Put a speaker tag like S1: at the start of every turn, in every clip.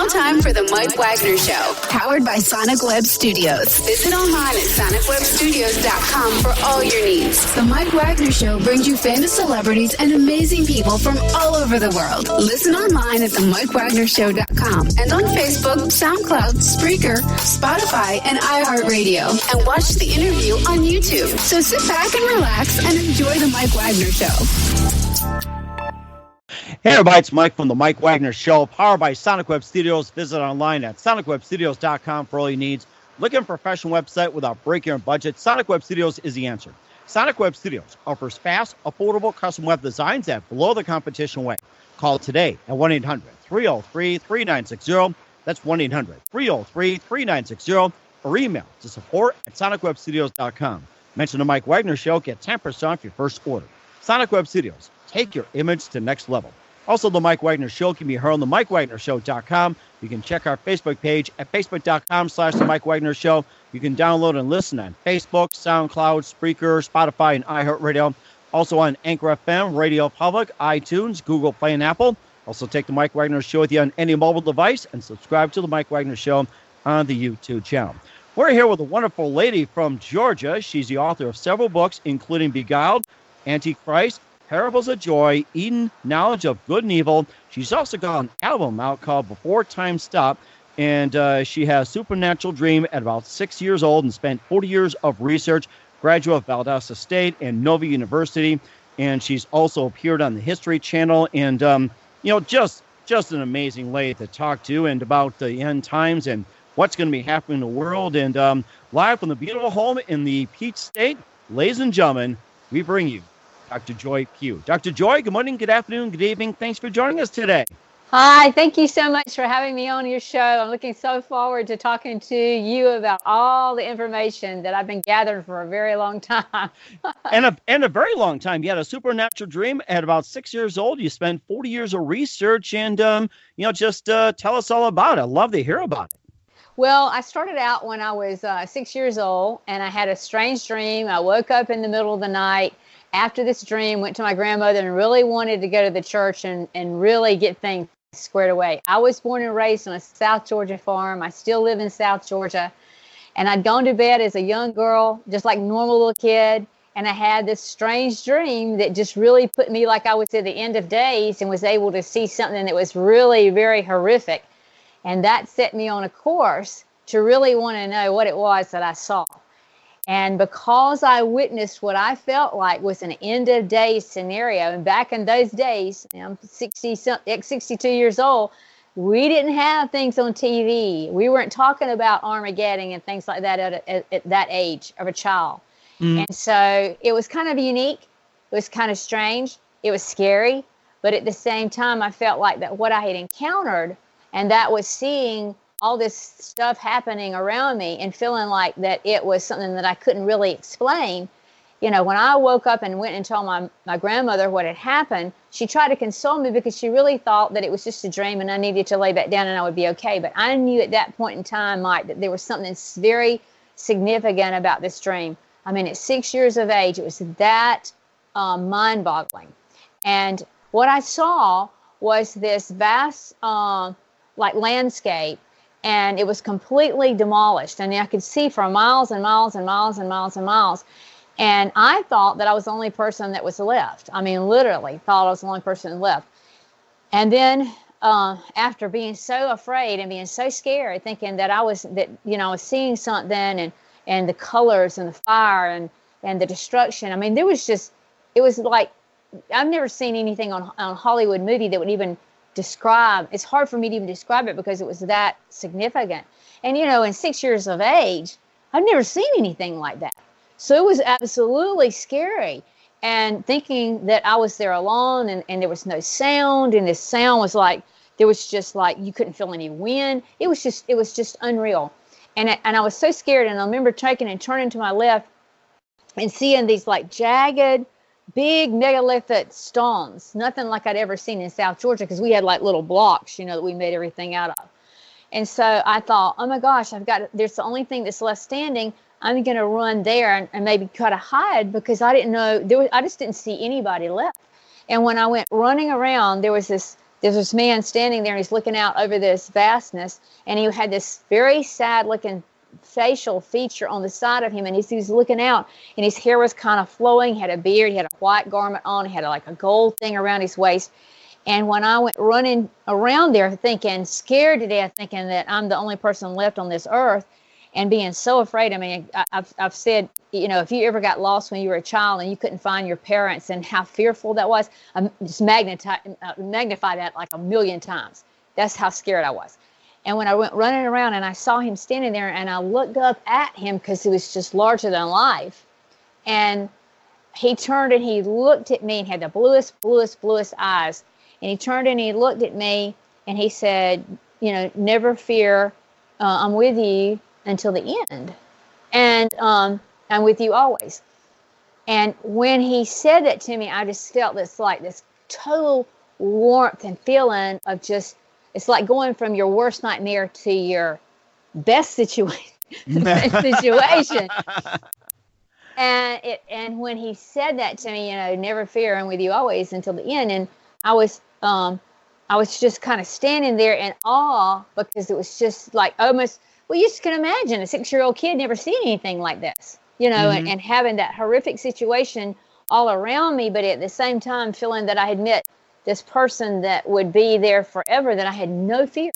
S1: now time for the Mike Wagner Show, powered by Sonic Web Studios. Visit online at sonicwebstudios.com for all your needs. The Mike Wagner Show brings you famous celebrities and amazing people from all over the world. Listen online at themikewagnershow.com and on Facebook, SoundCloud, Spreaker, Spotify, and iHeartRadio. And watch the interview on YouTube. So sit back and relax and enjoy the Mike Wagner Show.
S2: Hey everybody, it's Mike from the Mike Wagner Show, powered by Sonic Web Studios. Visit online at sonicwebstudios.com for all your needs. Looking for a professional website without breaking your budget? Sonic Web Studios is the answer. Sonic Web Studios offers fast, affordable custom web designs that blow the competition away. Call today at 1-800-303-3960. That's 1-800-303-3960. Or email to support@sonicwebstudios.com. Mention the Mike Wagner Show, get 10% off your first order. Sonic Web Studios, take your image to the next level. Also, the Mike Wagner Show can be heard on the MikeWagnerShow.com. You can check our Facebook page at Facebook.com/The Mike Wagner Show. You can download and listen on Facebook, SoundCloud, Spreaker, Spotify, and iHeartRadio. Also on Anchor FM, Radio Public, iTunes, Google Play, and Apple. Also take the Mike Wagner Show with you on any mobile device and subscribe to the Mike Wagner Show on the YouTube channel. We're here with a wonderful lady from Georgia. She's the author of several books, including Beguiled, Anitchrist, Parables of Joy, Eden, Knowledge of Good and Evil. She's also got an album out called Before Time Stopped, and she has Supernatural Dream at about 6 years old and spent 40 years of research, graduate of Valdosta State and Nova University, and she's also appeared on the History Channel, and just an amazing lady to talk to, and about the end times and what's going to be happening in the world. And live from the beautiful home in the Peach State, ladies and gentlemen, we bring you Dr. Joye Pugh. Dr. Joye, good morning, good afternoon, good evening. Thanks for joining us today.
S3: Hi, thank you so much for having me on your show. I'm looking so forward to talking to you about all the information that I've been gathering for a very long time.
S2: and a very long time. You had a supernatural dream at about 6 years old. You spent 40 years of research, and just tell us all about it. I'd love to hear about it.
S3: Well, I started out when I was 6 years old, and I had a strange dream. I woke up in the middle of the night after this dream, went to my grandmother and really wanted to go to the church and really get things squared away. I was born and raised on a South Georgia farm. I still live in South Georgia. And I'd gone to bed as a young girl, just like a normal little kid. And I had this strange dream that just really put me like I was at the end of days and was able to see something that was really very horrific. And that set me on a course to really want to know what it was that I saw. And because I witnessed what I felt like was an end of days scenario, and back in those days, I'm 62 years old, we didn't have things on TV. We weren't talking about Armageddon and things like that at that age of a child. And so it was kind of unique. It was kind of strange. It was scary. But at the same time, I felt like that what I had encountered, and that was seeing all this stuff happening around me and feeling like that it was something that I couldn't really explain. When I woke up and went and told my grandmother what had happened, she tried to console me because she really thought that it was just a dream and I needed to lay back down and I would be okay. But I knew at that point in time, Mike, that there was something very significant about this dream. I mean, at 6 years of age, it was that mind-boggling. And what I saw was this vast landscape, and it was completely demolished. And I could see for miles and miles and miles and miles and miles. And I thought that I was the only person that was left. I mean, literally thought I was the only person left. And then after being so afraid and being so scared, thinking that I was seeing something, and the colors and the fire and the destruction. I mean, it was like, I've never seen anything on a Hollywood movie that would even describe. It's hard for me to even describe it because it was that significant. And in 6 years of age, I've never seen anything like that. So it was absolutely scary. And thinking that I was there alone, and there was no sound, and this sound was like, there was just like, you couldn't feel any wind. It was just unreal. And I was so scared. And I remember taking and turning to my left and seeing these like jagged, big megalithic stones, nothing like I'd ever seen in South Georgia, because we had like little blocks, that we made everything out of. And so I thought, oh my gosh, there's the only thing that's left standing. I'm going to run there and maybe try to hide, because I didn't know, I just didn't see anybody left. And when I went running around, there was this there's this man standing there, and he's looking out over this vastness, and he had this very sad looking facial feature on the side of him, and he's looking out, and his hair was kind of flowing, he had a beard, he had a white garment on, he had like a gold thing around his waist. And when I went running around there thinking, scared to death, thinking that I'm the only person left on this earth, and being so afraid. I mean, I've said, you know, if you ever got lost when you were a child and you couldn't find your parents and how fearful that was, I just magnify that like a million times. That's how scared I was. And when I went running around and I saw him standing there, and I looked up at him because he was just larger than life. And he turned and he looked at me and had the bluest eyes. And he turned and he looked at me and he said, you know, never fear, I'm with you until the end. And I'm with you always. And when he said that to me, I just felt this total warmth and feeling of just, it's like going from your worst nightmare to your best situation. And when he said that to me, you know, never fear, I'm with you always until the end. And I was just kind of standing there in awe, because it was just like almost, well, you just can imagine a 6-year-old kid never seen anything like this, you know, and having that horrific situation all around me, but at the same time feeling that I had met this person that would be there forever, that I had no fear.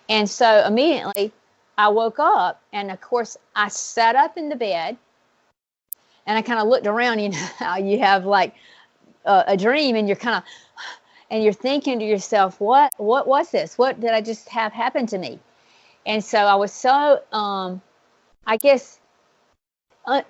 S3: And so immediately I woke up, and of course I sat up in the bed, and I kind of looked around. You know how you have like a dream, and you're kind of, and you're thinking to yourself, what was this? What did I just have happen to me? And so I was so, I guess,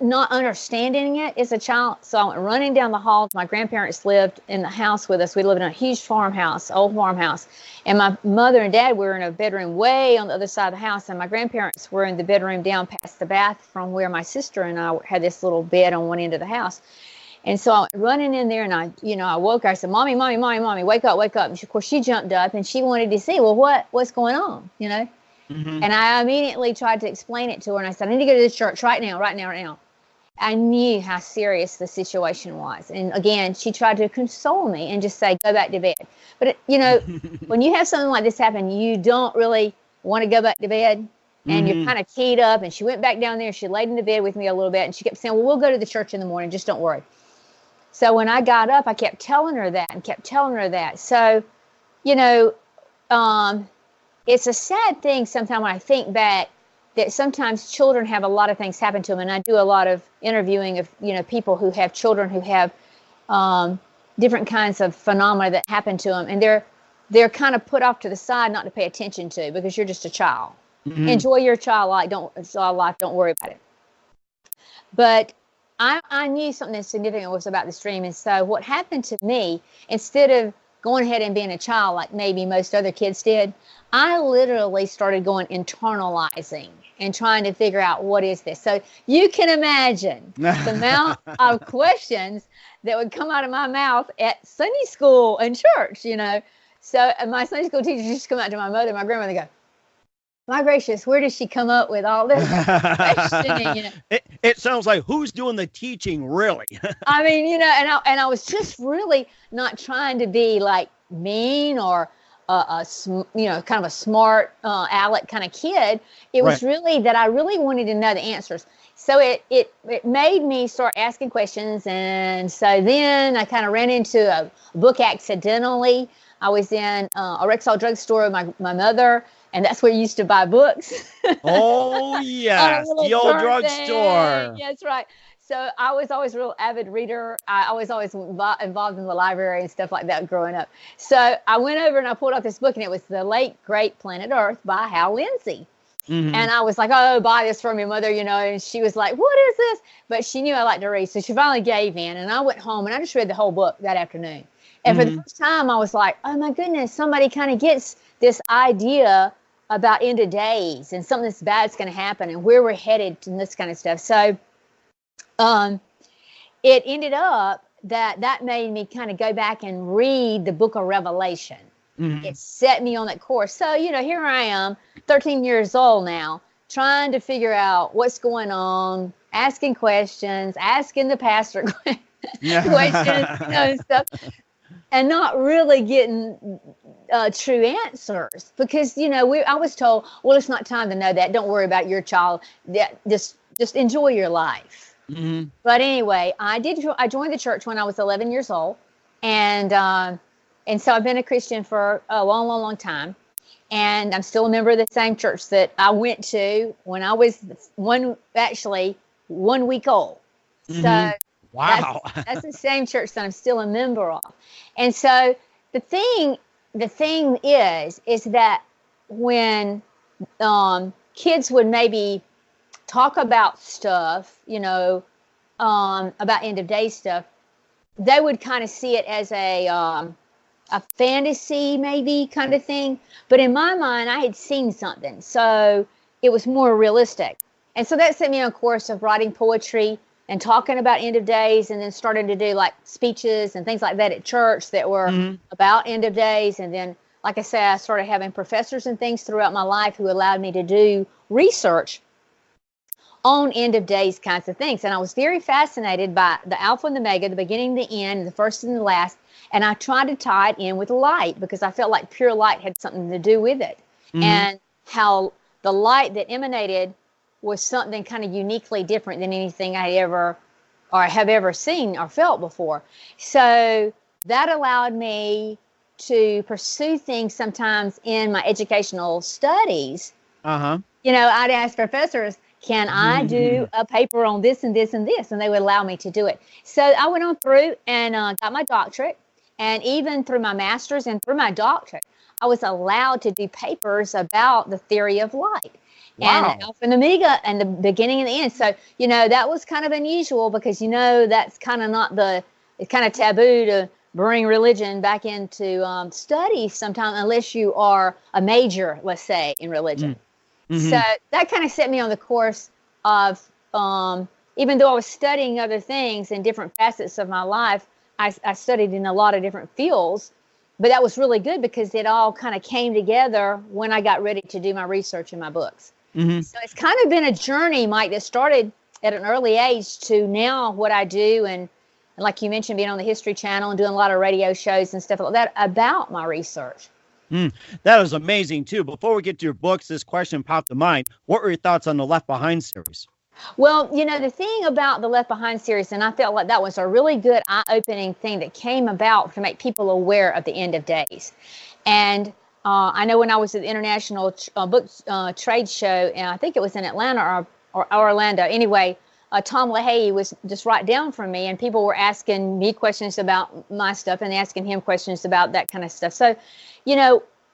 S3: not understanding it as a child. So I went running down the hall. My grandparents lived in the house with us. We lived in a huge farmhouse, old farmhouse. And my mother and dad were in a bedroom way on the other side of the house. And my grandparents were in the bedroom down past the bath from where my sister and I had this little bed on one end of the house. And so I went running in there, and I woke her. I said, Mommy, wake up. And she, of course, she jumped up, and she wanted to see, well, what's going on, you know? Mm-hmm. And I immediately tried to explain it to her, and I said, I need to go to this church right now. I knew how serious the situation was. And again, she tried to console me and just say, go back to bed. But, you know, when you have something like this happen, you don't really want to go back to bed, and you're kind of keyed up. And she went back down there. She laid in the bed with me a little bit, and she kept saying, well, we'll go to the church in the morning. Just don't worry. So when I got up, I kept telling her that. So, you know, it's a sad thing sometimes when I think back that sometimes children have a lot of things happen to them. And I do a lot of interviewing of, you know, people who have children who have different kinds of phenomena that happen to them. And they're kind of put off to the side, not to pay attention to, because you're just a child. Mm-hmm. Enjoy your child life. Don't worry about it. But I knew something significant was about this dream. And so what happened to me, instead of going ahead and being a child like maybe most other kids did, I literally started internalizing and trying to figure out, what is this? So you can imagine the amount of questions that would come out of my mouth at Sunday school and church, you know. So my Sunday school teachers used to come out to my mother and my grandmother and go, my gracious, where did she come up with all this questioning? You know?
S2: It sounds like, who's doing the teaching, really?
S3: I mean, you know, and I was just really not trying to be like mean or you know, kind of a smart aleck kind of kid. It was really that I really wanted to know the answers. So it made me start asking questions, and so then I kind of ran into a book accidentally. I was in a Rexall drugstore with my mother. And that's where you used to buy books.
S2: Oh, yes. The old drugstore.
S3: Yeah, that's right. So I was always a real avid reader. I was always involved in the library and stuff like that growing up. So I went over and I pulled out this book, and it was The Late Great Planet Earth by Hal Lindsey. Mm-hmm. And I was like, oh, buy this for me, Mother, you know. And she was like, what is this? But she knew I liked to read. So she finally gave in. And I went home, and I just read the whole book that afternoon. And for the first time, I was like, oh, my goodness, somebody kind of gets this idea about end of days and something that's bad's going to happen and where we're headed and this kind of stuff. So it ended up that made me kind of go back and read the book of Revelation. Mm-hmm. It set me on that course. So, you know, here I am, 13 years old now, trying to figure out what's going on, asking questions, asking the pastor questions, you know, and stuff. And not really getting true answers, because I was told, well, it's not time to know that. Don't worry about your child. Just enjoy your life.
S2: Mm-hmm.
S3: But anyway, I joined the church when I was 11 years old, and so I've been a Christian for a long, long, long time, and I'm still a member of the same church that I went to when I was 1 week old.
S2: Mm-hmm.
S3: So
S2: wow,
S3: that's the same church that I'm still a member of, and so the thing is that when kids would maybe talk about stuff, about end of days stuff, they would kind of see it as a fantasy maybe kind of thing. But in my mind, I had seen something, so it was more realistic. And so that set me on a course of writing poetry and talking about end of days, and then starting to do like speeches and things like that at church that were about end of days. And then, like I said, I started having professors and things throughout my life who allowed me to do research on end of days kinds of things. And I was very fascinated by the Alpha and the Omega, the beginning and the end, the first and the last. And I tried to tie it in with light, because I felt like pure light had something to do with it. And how the light that emanated was something kind of uniquely different than anything I have ever seen or felt before. So that allowed me to pursue things sometimes in my educational studies. I'd ask professors, can I do a paper on this and this and this? And they would allow me to do it. So I went on through and got my doctorate. And even through my master's and through my doctorate, I was allowed to do papers about the theory of light.
S2: Wow.
S3: And Alpha and Omega and the beginning and the end. So, that was kind of unusual, because, that's kind of it's kind of taboo to bring religion back into studies sometimes, unless you are a major, let's say, in religion. So that kind of set me on the course of, even though I was studying other things in different facets of my life, I studied in a lot of different fields, but that was really good because it all kind of came together when I got ready to do my research in my books. So it's kind of been a journey, Mike, that started at an early age to now what I do. And like you mentioned, being on the History Channel and doing a lot of radio shows and stuff like that about my research.
S2: That was amazing, too. Before we get to your books, this question popped to mind. What were your thoughts on the Left Behind series?
S3: Well, the thing about the Left Behind series, and I felt like that was a really good eye-opening thing that came about to make people aware of the end of days. And I know when I was at the International Book Trade Show, and I think it was in Atlanta or Orlando. Anyway, Tom LaHaye was just right down from me, and people were asking me questions about my stuff and asking him questions about that kind of stuff. So,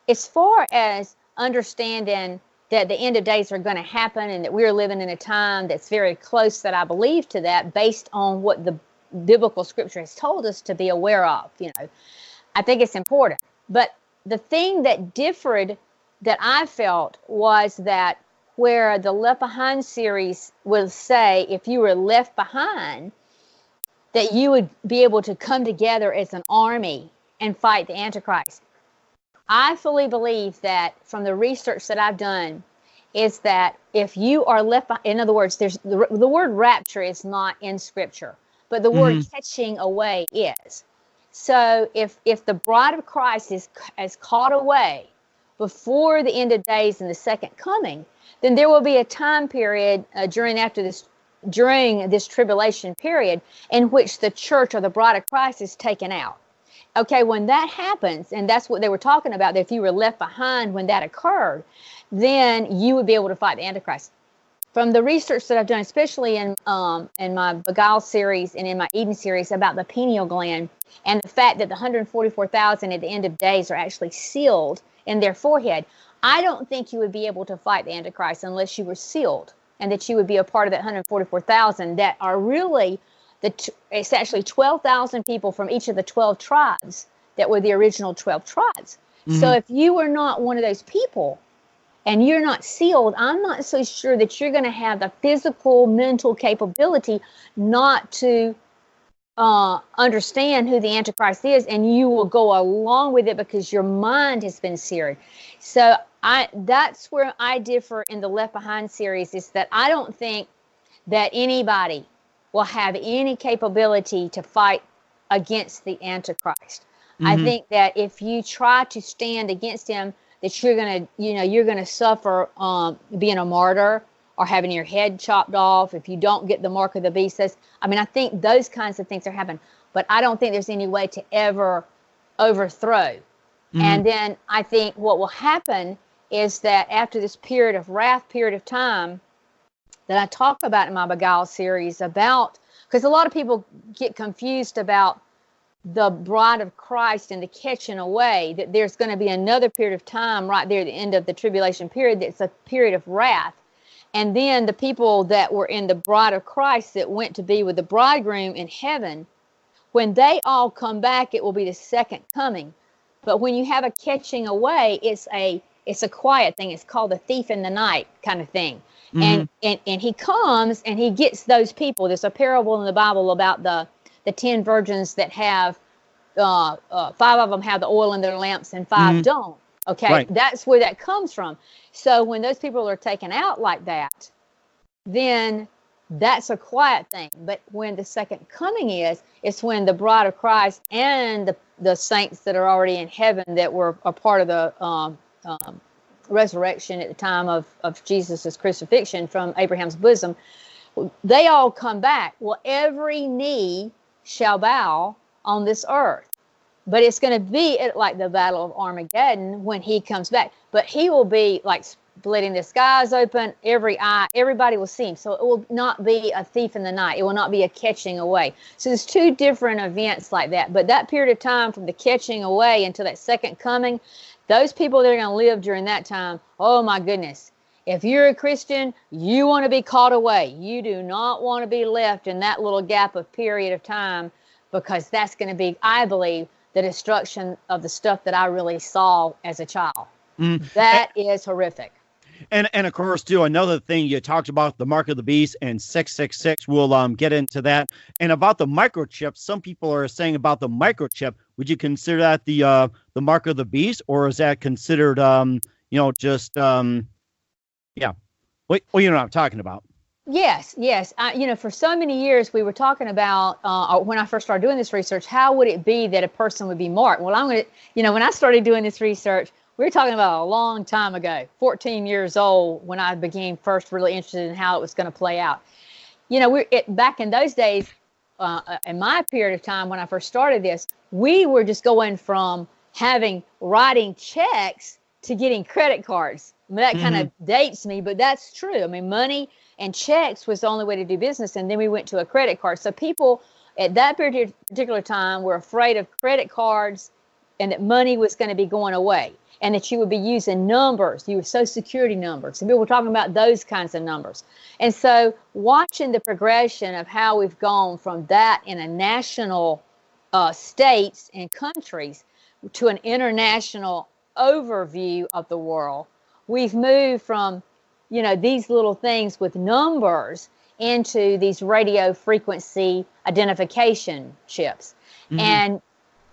S3: as far as understanding that the end of days are going to happen and that we're living in a time that's very close, that I believe to that, based on what the biblical scripture has told us to be aware of, I think it's important. But the thing that differed that I felt was that where the Left Behind series will say, if you were left behind, that you would be able to come together as an army and fight the Antichrist. I fully believe that from the research that I've done is that if you are left behind, in other words, there's the word rapture is not in scripture, but the word catching away is. So if the bride of Christ is caught away before the end of days and the second coming, then there will be a time period during this tribulation period in which the church or the bride of Christ is taken out. Okay, when that happens, and that's what they were talking about, that if you were left behind when that occurred, then you would be able to fight the Antichrist. From the research that I've done, especially in my Beguiled series and in my Eden series about the pineal gland, and the fact that the 144,000 at the end of days are actually sealed in their forehead, I don't think you would be able to fight the Antichrist unless you were sealed, and that you would be a part of that 144,000 that are really it's actually 12,000 people from each of the 12 tribes that were the original 12 tribes. So if you were not one of those people and you're not sealed, I'm not so sure that you're going to have the physical, mental capability not to understand who the Antichrist is, and you will go along with it because your mind has been seared. So that's where I differ in the Left Behind series, is that I don't think that anybody will have any capability to fight against the Antichrist. I think that if you try to stand against him, that you're gonna suffer being a martyr or having your head chopped off if you don't get the mark of the beast. I think those kinds of things are happening, but I don't think there's any way to ever overthrow. And then I think what will happen is that after this period of wrath, period of time that I talk about in my Beguiled series because a lot of people get confused about the bride of Christ and the catching away, that there's going to be another period of time right there at the end of the tribulation period that's a period of wrath. And then the people that were in the bride of Christ that went to be with the bridegroom in heaven, when they all come back, it will be the second coming. But when you have a catching away, it's a quiet thing. It's called the thief in the night kind of thing. And he comes and he gets those people. There's a parable in the Bible about the 10 virgins that have 5 of them have the oil in their lamps and 5 don't. Okay, right. That's where that comes from. So when those people are taken out like that, then that's a quiet thing. But when the second coming it's when the bride of Christ and the saints that are already in heaven that were a part of the resurrection at the time of Jesus' crucifixion from Abraham's bosom, they all come back. Well, every knee shall bow on this earth. But it's going to be like the Battle of Armageddon when he comes back. But he will be like splitting the skies open, every eye, everybody will see him. So it will not be a thief in the night. It will not be a catching away. So there's 2 different events like that. But that period of time from the catching away until that second coming, those people that are going to live during that time, oh my goodness. If you're a Christian, you want to be caught away. You do not want to be left in that little gap of period of time, because that's going to be, I believe, the destruction of the stuff that I really saw as a child. That is horrific.
S2: And of course, too, another thing you talked about, the mark of the beast and 666, we'll get into that. And about the microchip, some people are saying about the microchip, would you consider that the mark of the beast, or is that considered, just, yeah. Well, you know what I'm talking about.
S3: Yes. For so many years, we were talking about, when I first started doing this research, how would it be that a person would be marked? Well, when I started doing this research, we were talking about a long time ago, 14 years old, when I became first really interested in how it was going to play out. Back in those days, in my period of time when I first started this, we were just going from writing checks to getting credit cards. That kind of dates me, but that's true. Money and checks was the only way to do business, and then we went to a credit card. So people at that particular time were afraid of credit cards and that money was going to be going away, and that you would be using numbers, Social Security numbers. And people were talking about those kinds of numbers. And so watching the progression of how we've gone from that in a national states and countries to an international overview of the world, we've moved from these little things with numbers into these radio frequency identification chips. And,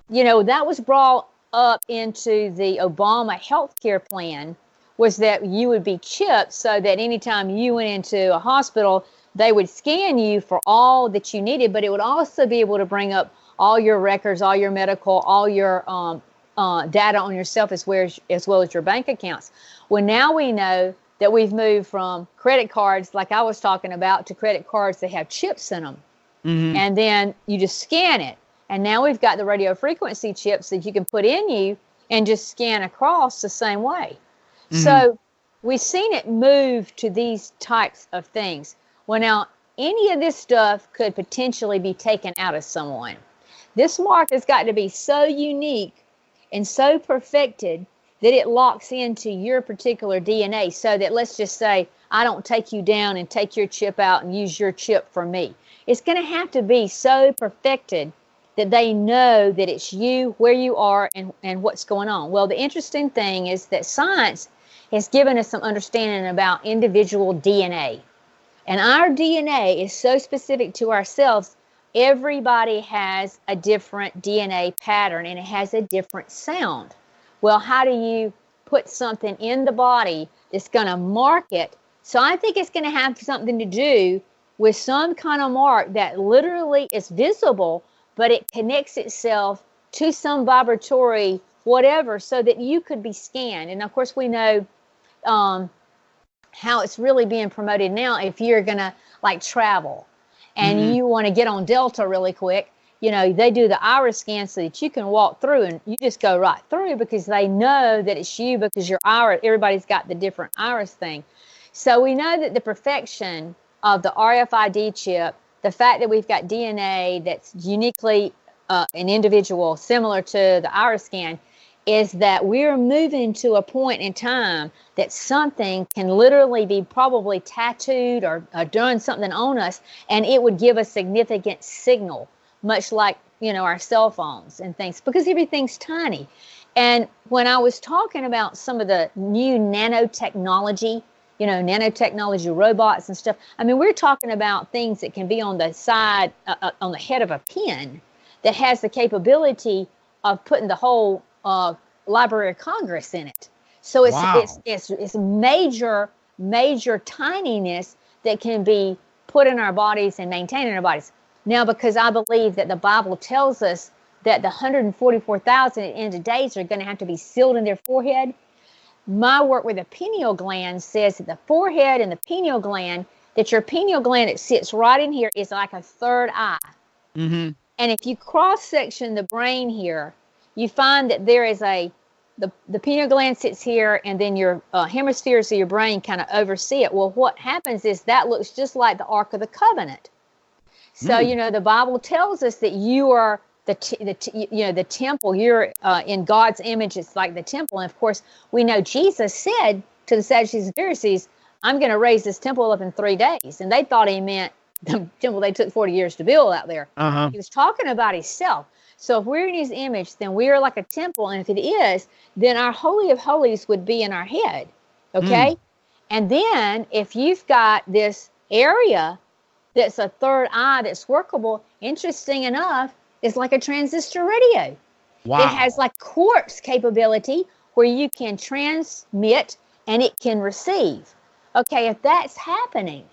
S3: that was brought up into the Obama healthcare plan, was that you would be chipped so that anytime you went into a hospital, they would scan you for all that you needed, but it would also be able to bring up all your records, all your medical, all your data on yourself, as well as your bank accounts. Well, now we know that we've moved from credit cards, like I was talking about, to credit cards that have chips in them. And then you just scan it. And now we've got the radio frequency chips that you can put in you and just scan across the same way. So we've seen it move to these types of things. Well, now, any of this stuff could potentially be taken out of someone. This mark has got to be so unique and so perfected that it locks into your particular DNA, so that, let's just say, I don't take you down and take your chip out and use your chip for me. It's going to have to be so perfected that they know that it's you, where you are, and what's going on. Well, the interesting thing is that science has given us some understanding about individual DNA. And our DNA is so specific to ourselves. Everybody has a different DNA pattern, and it has a different sound. Well, how do you put something in the body that's going to mark it? So I think it's going to have something to do with some kind of mark that literally is visible, but it connects itself to some vibratory whatever so that you could be scanned. And of course, we know how it's really being promoted now. If you're going to like travel and you want to get on Delta really quick, you know, they do the iris scan so that you can walk through and you just go right through because they know that it's you because your iris, everybody's got the different iris thing. So we know that the perfection of the RFID chip, the fact that we've got DNA that's uniquely an individual similar to the iris scan, is that we're moving to a point in time that something can literally be probably tattooed or done something on us, and it would give a significant signal, much like, you know, our cell phones and things, because everything's tiny. And when I was talking about some of the new nanotechnology, you know, nanotechnology robots and stuff, I mean, we're talking about things that can be on the side, on the head of a pen that has the capability of putting the whole Library of Congress in it. So it's major tininess that can be put in our bodies and maintained in our bodies. Now, because I believe that the Bible tells us that the 144,000 at the end of days are going to have to be sealed in their forehead, my work with the pineal gland says that the forehead and the pineal gland, that your pineal gland that sits right in here is like a third eye. And if you cross-section the brain here, you find that there is the pineal gland sits here, and then your hemispheres of your brain kind of oversee it. Well, what happens is that looks just like the Ark of the Covenant. So, you know, the Bible tells us that you are the temple. You're in God's image. It's like the temple. And of course, we know Jesus said to the Sadducees and Pharisees, I'm going to raise this temple up in 3 days. And they thought he meant the temple they took 40 years to build out there. He was talking about himself. So if we're in his image, then we are like a temple. And if it is, then our Holy of Holies would be in our head. Okay? And then if you've got this area that's a third eye that's workable, interesting enough, it's like a transistor radio. It has like quartz capability where you can transmit and it can receive. Okay, if that's happening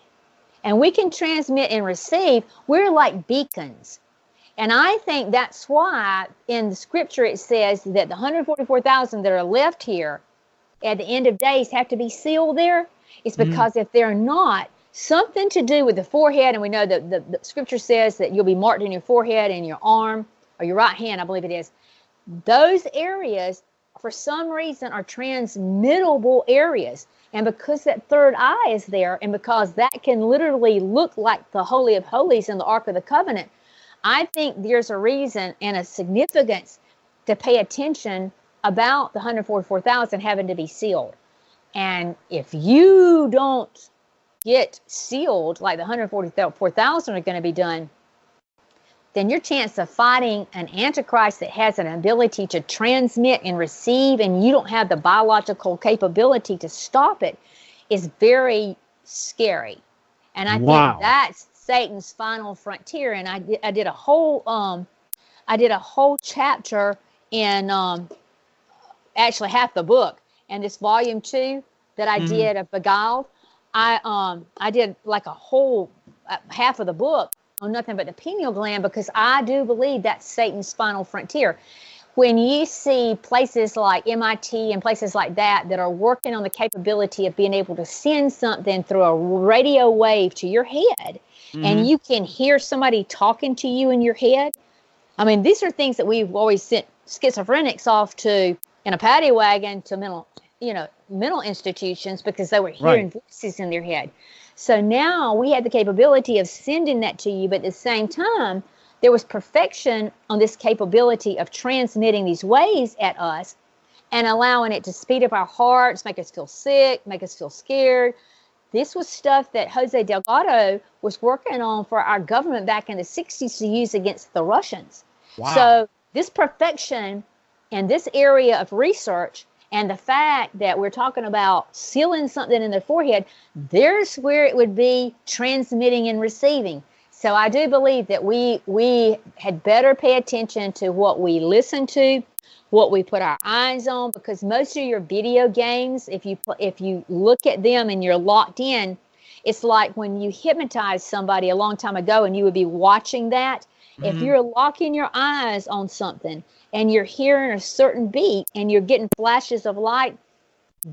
S3: and we can transmit and receive, we're like beacons. And I think that's why in the scripture it says that the 144,000 that are left here at the end of days have to be sealed there. It's because if they're not, something to do with the forehead, and we know that the scripture says that you'll be marked in your forehead and your arm, or your right hand, I believe it is. Those areas, for some reason, are transmittable areas. And because that third eye is there, and because that can literally look like the Holy of Holies in the Ark of the Covenant, I think there's a reason and a significance to pay attention about the 144,000 having to be sealed. And if you don't get sealed like the 144,000 are going to be done, then your chance of fighting an Antichrist that has an ability to transmit and receive, and you don't have the biological capability to stop it, is very scary. And I think that's Satan's final frontier. And I did a whole chapter in actually half the book, and this volume 2 that I did of Beguiled. I did like a whole half of the book on nothing but the pineal gland, because I do believe that's Satan's final frontier. When you see places like MIT and places like that that are working on the capability of being able to send something through a radio wave to your head, and you can hear somebody talking to you in your head. I mean, these are things that we've always sent schizophrenics off to in a paddy wagon to mental institutions because they were hearing voices in their head. So now we had the capability of sending that to you, but at the same time, there was perfection on this capability of transmitting these waves at us and allowing it to speed up our hearts, make us feel sick, make us feel scared. This was stuff that Jose Delgado was working on for our government back in the 60s to use against the Russians. So this perfection in this area of research, and the fact that we're talking about sealing something in the forehead, there's where it would be transmitting and receiving. So I do believe that we had better pay attention to what we listen to, what we put our eyes on, because most of your video games, if you look at them and you're locked in, it's like when you hypnotized somebody a long time ago and you would be watching that, If you're locking your eyes on something and you're hearing a certain beat and you're getting flashes of light,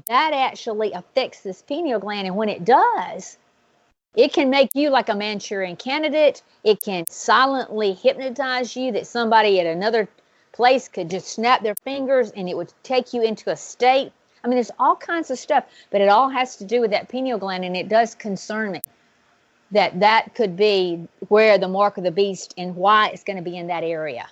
S3: that actually affects this pineal gland. And when it does, it can make you like a Manchurian candidate. It can silently hypnotize you that somebody at another place could just snap their fingers and it would take you into a state. I mean, there's all kinds of stuff, but it all has to do with that pineal gland, and it does concern me that could be where the mark of the beast and why it's going to be in that area.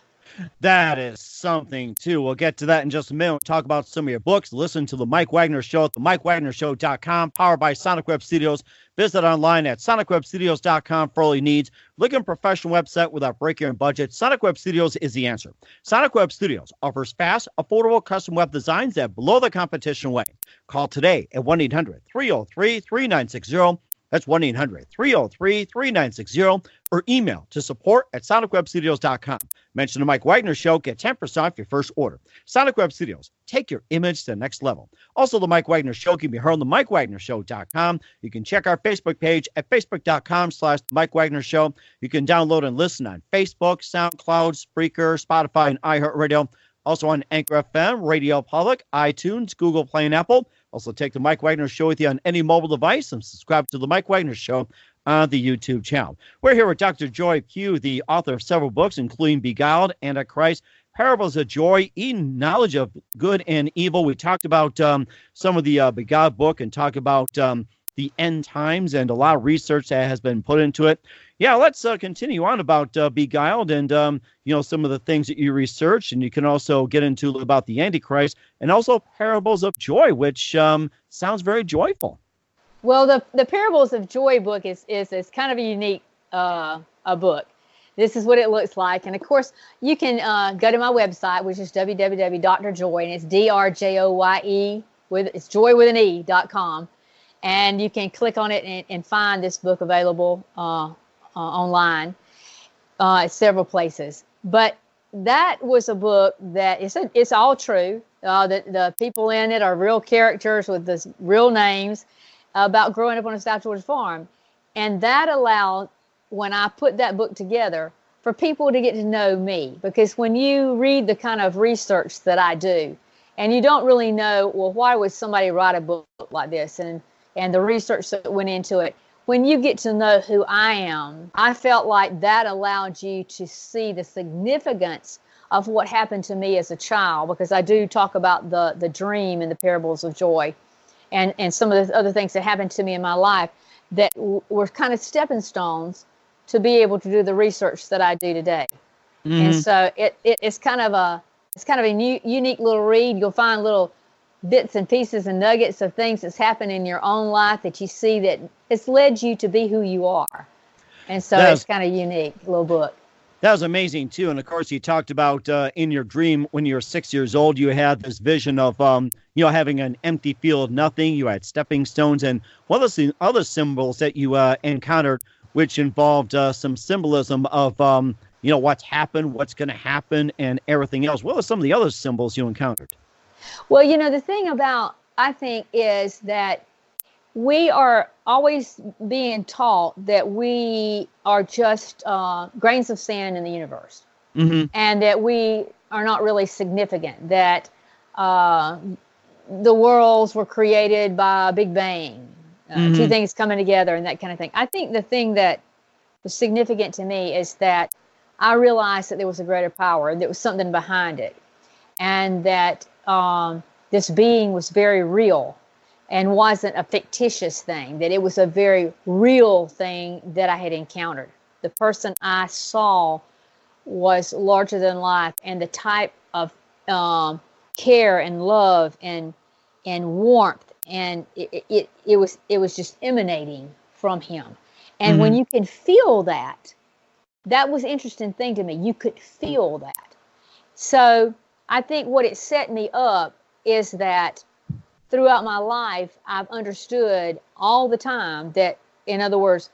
S2: That is something, too. We'll get to that in just a minute. We'll talk about some of your books. Listen to The Mike Wagner Show at themikewagnershow.com, powered by Sonic Web Studios. Visit online at sonicwebstudios.com for all your needs. Look at a professional website without breaking your budget. Sonic Web Studios is the answer. Sonic Web Studios offers fast, affordable custom web designs that blow the competition away. Call today at 1-800-303-3960. That's 1-800-303-3960, or email to support@sonicwebstudios.com. Mention the Mike Wagner Show, get 10% off your first order. Sonic Web Studios, take your image to the next level. Also, the Mike Wagner Show can be heard on the MikeWagnerShow.com. You can check our Facebook page at facebook.com/Mike Wagner Show. You can download and listen on Facebook, SoundCloud, Spreaker, Spotify, and iHeartRadio. Also on Anchor FM, Radio Public, iTunes, Google Play, and Apple. Also, take the Mike Wagner Show with you on any mobile device and subscribe to the Mike Wagner Show on the YouTube channel. We're here with Dr. Joye Pugh, the author of several books, including Beguiled, Anitchrist, Parables of Joy, Knowledge of Good and Evil. We talked about some of the Beguiled book and talked about the end times and a lot of research that has been put into it. Yeah, let's continue on about Beguiled and, some of the things that you researched. And you can also get into about the Antichrist and also Parables of Joy, which sounds very joyful.
S3: Well, the Parables of Joy book is kind of a unique a book. This is what it looks like. And, of course, you can go to my website, which is www.drjoye, and it's DRJOYE, it's joy with an E.com. And you can click on it and find this book available online at several places. But that was a book that it's all true. The people in it are real characters with this real names about growing up on a South Georgia farm. And that allowed, when I put that book together, for people to get to know me. Because when you read the kind of research that I do, and you don't really know, well, why would somebody write a book like this? And the research that went into it. When you get to know who I am, I felt like that allowed you to see the significance of what happened to me as a child, because I do talk about the dream and the Parables of Joy and some of the other things that happened to me in my life that were kind of stepping stones to be able to do the research that I do today. Mm-hmm. And so it's kind of a unique little read. You'll find little bits and pieces and nuggets of things that's happened in your own life that you see that it's led you to be who you are. And so it's kind of unique little book.
S2: That was amazing, too. And, of course, you talked about in your dream when you were 6 years old, you had this vision of, having an empty field of nothing. You had stepping stones. And one of the other symbols that you encountered, which involved some symbolism of, what's happened, what's going to happen, and everything else. What were some of the other symbols you encountered?
S3: Well, the thing about, I think, is that we are always being taught that we are just grains of sand in the universe, mm-hmm. and that we are not really significant, that the worlds were created by a Big Bang, mm-hmm. two things coming together and that kind of thing. I think the thing that was significant to me is that I realized that there was a greater power, and there was something behind it, and that this being was very real and wasn't a fictitious thing, that it was a very real thing that I had encountered. The person I saw was larger than life, and the type of care and love and warmth, and it was just emanating from him. And mm-hmm. when you can feel that was an interesting thing to me. You could feel that. So I think what it set me up is that throughout my life, I've understood all the time that, in other words,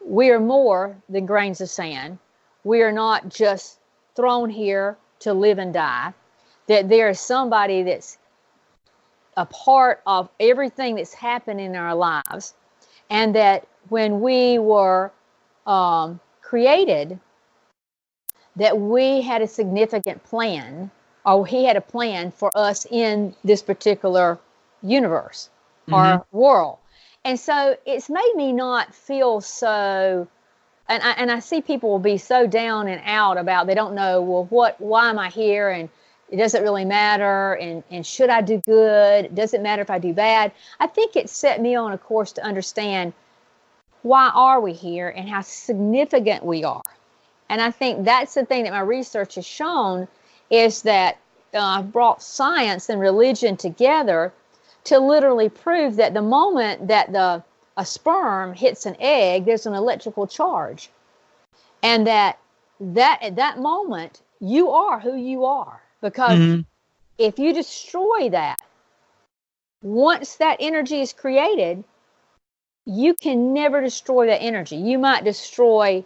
S3: we are more than grains of sand. We are not just thrown here to live and die, that there is somebody that's a part of everything that's happened in our lives, and that when we were created, that we had a significant plan, or he had a plan for us in this particular universe or world. And so it's made me not feel so, and I see people will be so down and out about, they don't know, well, why am I here? And it doesn't really matter. And should I do good? It doesn't matter if I do bad. I think it set me on a course to understand, why are we here and how significant we are? And I think that's the thing that my research has shown, is that I've brought science and religion together to literally prove that the moment that a sperm hits an egg, there's an electrical charge. And that at that moment, you are who you are. Because if you destroy that, once that energy is created, you can never destroy that energy. You might destroy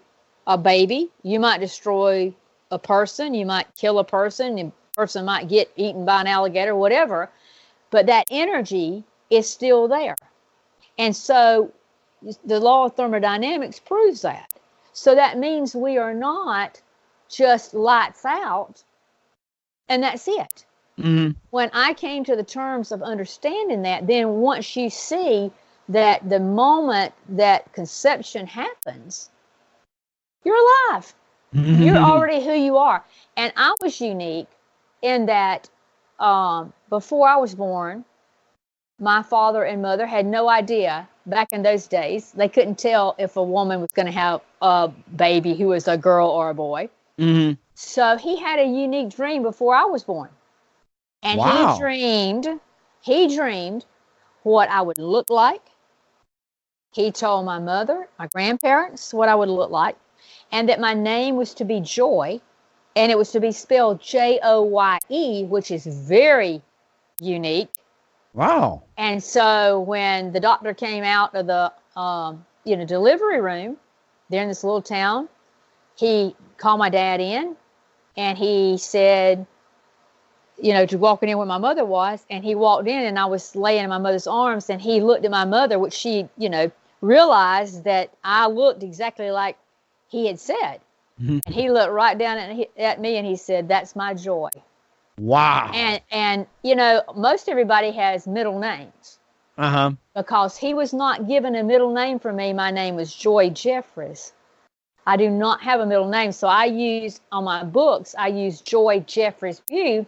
S3: a baby, you might destroy a person, you might kill a person, and a person might get eaten by an alligator, whatever, but that energy is still there. And so the law of thermodynamics proves that. So that means we are not just lights out and that's it. When I came to the terms of understanding that, then once you see that the moment that conception happens, you're alive. You're already who you are. And I was unique in that before I was born, my father and mother had no idea. Back in those days, they couldn't tell if a woman was going to have a baby who was a girl or a boy. So he had a unique dream before I was born. And he dreamed what I would look like. He told my mother, my grandparents, what I would look like, and that my name was to be Joy, and it was to be spelled Joye, which is very unique.
S2: Wow.
S3: And so when the doctor came out of the delivery room there in this little town, he called my dad in, and he said, to walking in where my mother was, and he walked in, and I was laying in my mother's arms, and he looked at my mother, which she, realized that I looked exactly like he had said. And he looked right down at me, and he said, "That's my Joy."
S2: Wow.
S3: And most everybody has middle names. Because he was not given a middle name for me. My name was Joy Jeffries. I do not have a middle name. So I use, on my books, I use Joye Jeffries Pugh,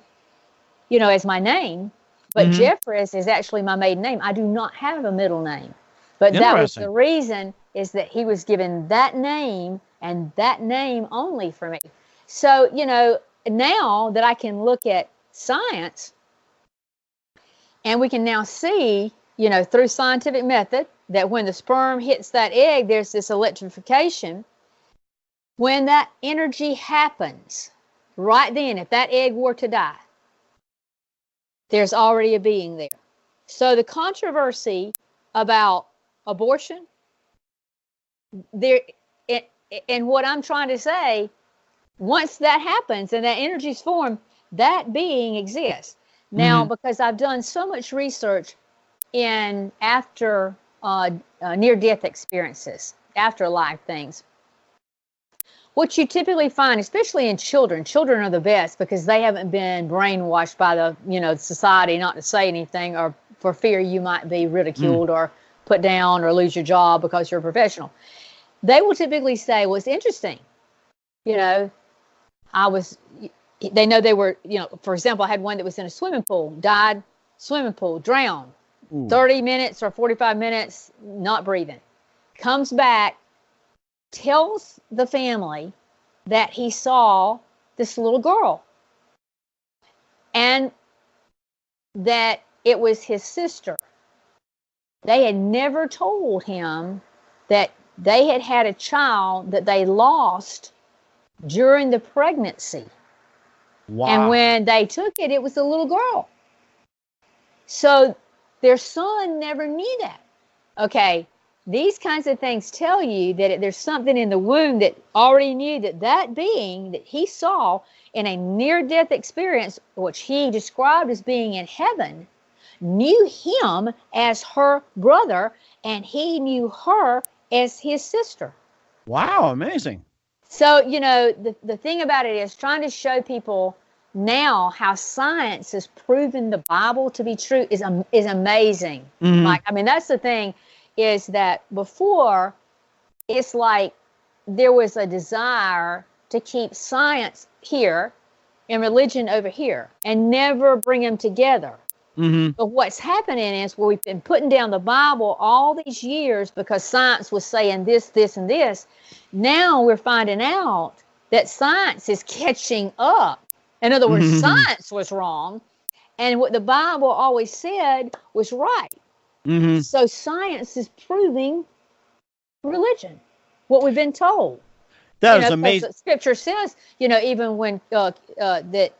S3: as my name. But Jeffries is actually my maiden name. I do not have a middle name. But that was the reason, is that he was given that name and that name only for me. So, now that I can look at science, and we can now see, through scientific method, that when the sperm hits that egg, there's this electrification. When that energy happens, right then, if that egg were to die, there's already a being there. So the controversy about abortion, and what I'm trying to say, once that happens and that energy's formed, that being exists. Now, because I've done so much research in after near-death experiences, afterlife things, what you typically find, especially in children are the best because they haven't been brainwashed by the, society not to say anything, or for fear you might be ridiculed or put down or lose your job because you're a professional. They will typically say, well, it's interesting. They know they were, for example, I had one that was in a swimming pool, died, swimming pool, drowned, 30 minutes or 45 minutes, not breathing. Comes back, tells the family that he saw this little girl and that it was his sister. They had never told him that they had had a child that they lost during the pregnancy. Wow. And when they took it, it was a little girl. So their son never knew that. Okay, these kinds of things tell you that there's something in the womb that already knew that being that he saw in a near-death experience, which he described as being in heaven, knew him as her brother, and he knew her as his sister.
S2: Wow, amazing.
S3: So, the thing about it is trying to show people now how science has proven the Bible to be true is amazing. Like, I mean, that's the thing, is that before, it's like there was a desire to keep science here and religion over here and never bring them together. But what's happening is, we've been putting down the Bible all these years because science was saying this, this, and this. Now we're finding out that science is catching up. In other words, science was wrong, and what the Bible always said was right. So science is proving religion, what we've been told.
S2: That is amazing.
S3: Scripture says, even when that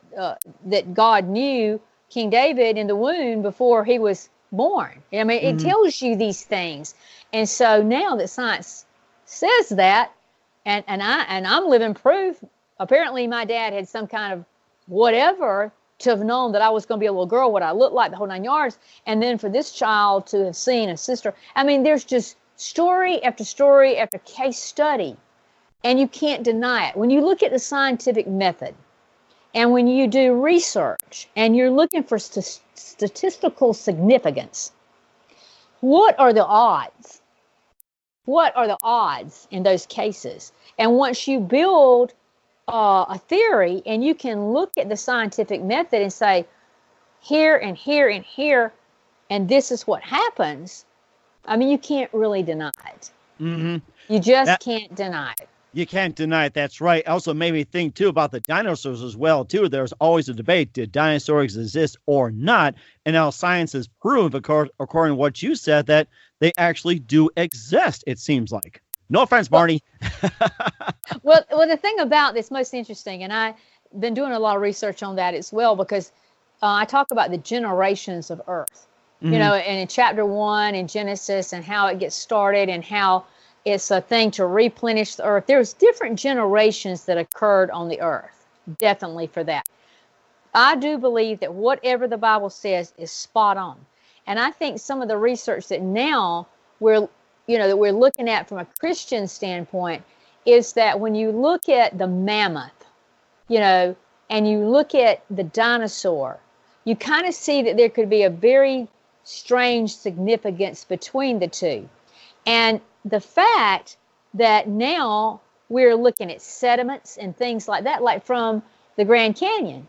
S3: God knew King David in the womb before he was born. I mean, it tells you these things. And so now that science says that, and I'm living proof. Apparently, my dad had some kind of whatever to have known that I was going to be a little girl, what I looked like, the whole 9 yards. And then for this child to have seen a sister. I mean, there's just story after case study, and you can't deny it. When you look at the scientific method, and when you do research, and you're looking for statistical significance, what are the odds? What are the odds in those cases? And once you build a theory, and you can look at the scientific method and say, here and here and here, and this is what happens, I mean, you can't really deny it. You just can't deny it.
S2: You can't deny it. That's right. Also made me think, too, about the dinosaurs as well, too. There's always a debate. Did dinosaurs exist or not? And now science has proved, according to what you said, that they actually do exist, it seems like. No offense, Barney.
S3: Well, the thing about this most interesting, and I've been doing a lot of research on that as well, because I talk about the generations of Earth. And in chapter 1 in Genesis, and how it gets started, and how it's a thing to replenish the earth. There's different generations that occurred on the earth, definitely for that. I do believe that whatever the Bible says is spot on. And I think some of the research that now we're looking at from a Christian standpoint is that when you look at the mammoth, and you look at the dinosaur, you kind of see that there could be a very strange significance between the two. And the fact that now we're looking at sediments and things like that, like from the Grand Canyon,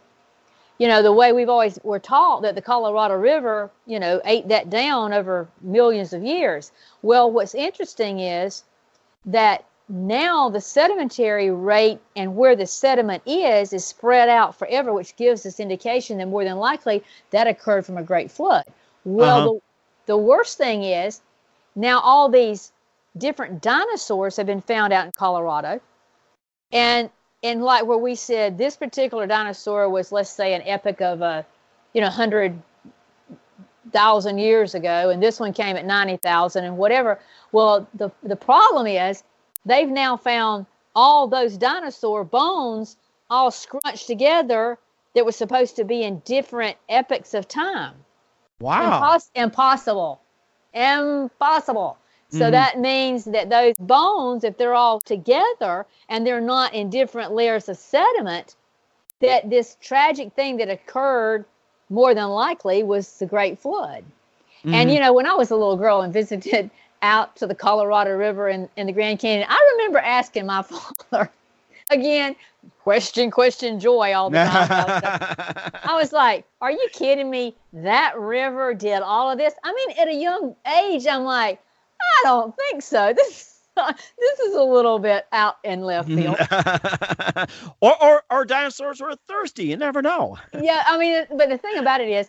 S3: the way we're taught that the Colorado River, ate that down over millions of years. Well, what's interesting is that now the sedimentary rate and where the sediment is spread out forever, which gives us indication that more than likely that occurred from a great flood. Well, the worst thing is now all these different dinosaurs have been found out in Colorado. And like where we said, this particular dinosaur was, let's say, an epoch of 100,000 years ago, and this one came at 90,000 and whatever. Well, the problem is they've now found all those dinosaur bones all scrunched together that were supposed to be in different epochs of time.
S2: Wow.
S3: Impossible. So that means that those bones, if they're all together and they're not in different layers of sediment, that this tragic thing that occurred more than likely was the Great Flood. And, when I was a little girl and visited out to the Colorado River in the Grand Canyon, I remember asking my father, again, question, Joy all the time. I was like, are you kidding me? That river did all of this? I mean, at a young age, I'm like, I don't think so. This is a little bit out in left field.
S2: or dinosaurs were thirsty. You never know.
S3: Yeah, I mean, but the thing about it is,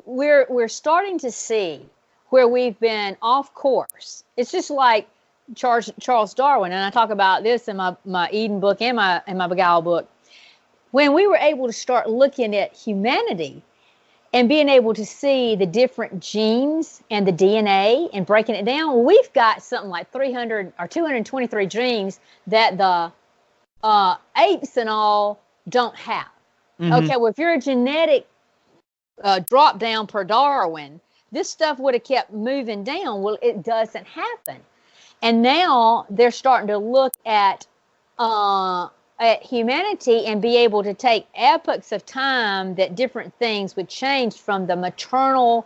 S3: we're starting to see where we've been off course. It's just like Charles Darwin, and I talk about this in my Eden book and my Beguiled book. When we were able to start looking at humanity and being able to see the different genes and the DNA and breaking it down, we've got something like 300 or 223 genes that the apes and all don't have. Okay, well, if you're a genetic drop down per Darwin, this stuff would have kept moving down. Well, it doesn't happen. And now they're starting to look at at humanity and be able to take epochs of time that different things would change from the maternal